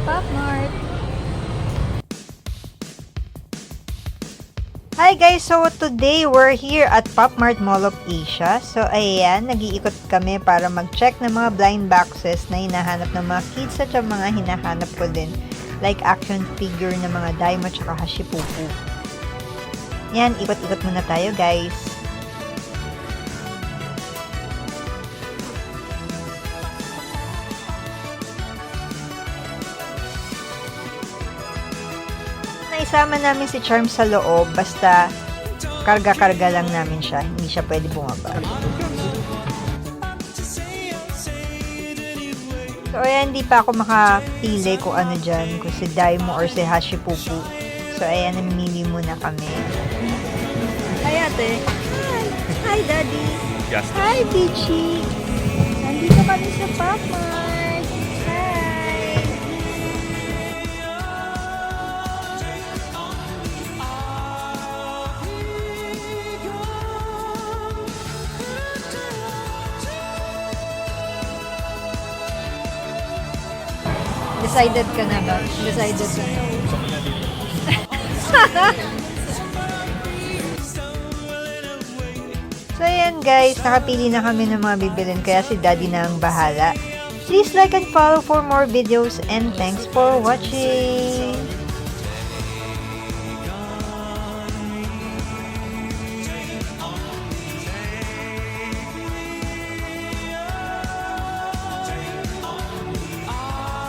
Pop Mart. Hi guys! So today we're here at Pop Mart Mall of Asia. So ayan, nag-iikot kami para mag-check ng mga blind boxes na hinahanap ng mga kids at yung mga hinahanap ko din. Like action figure ng mga Daimo at Hashipupu. Yan, ikot-ikot muna tayo guys. Naisama namin si Charm sa loob, basta karga-karga lang namin siya, hindi siya pwede bumaba. So ayan, hindi pa ako makapili kung ano dyan, kung si Daimo or si Hashipupu. So ayan, namimili muna kami. Hi ate! Hi! Hi daddy! Hi Peachy! Nandito kami sa Pop Mart! Hi! Decided ka na ba? Decided ka na. So ayan guys, nakapili na kami ng mga bibilin kaya si daddy na ang bahala. Please like and follow for more videos and thanks for watching!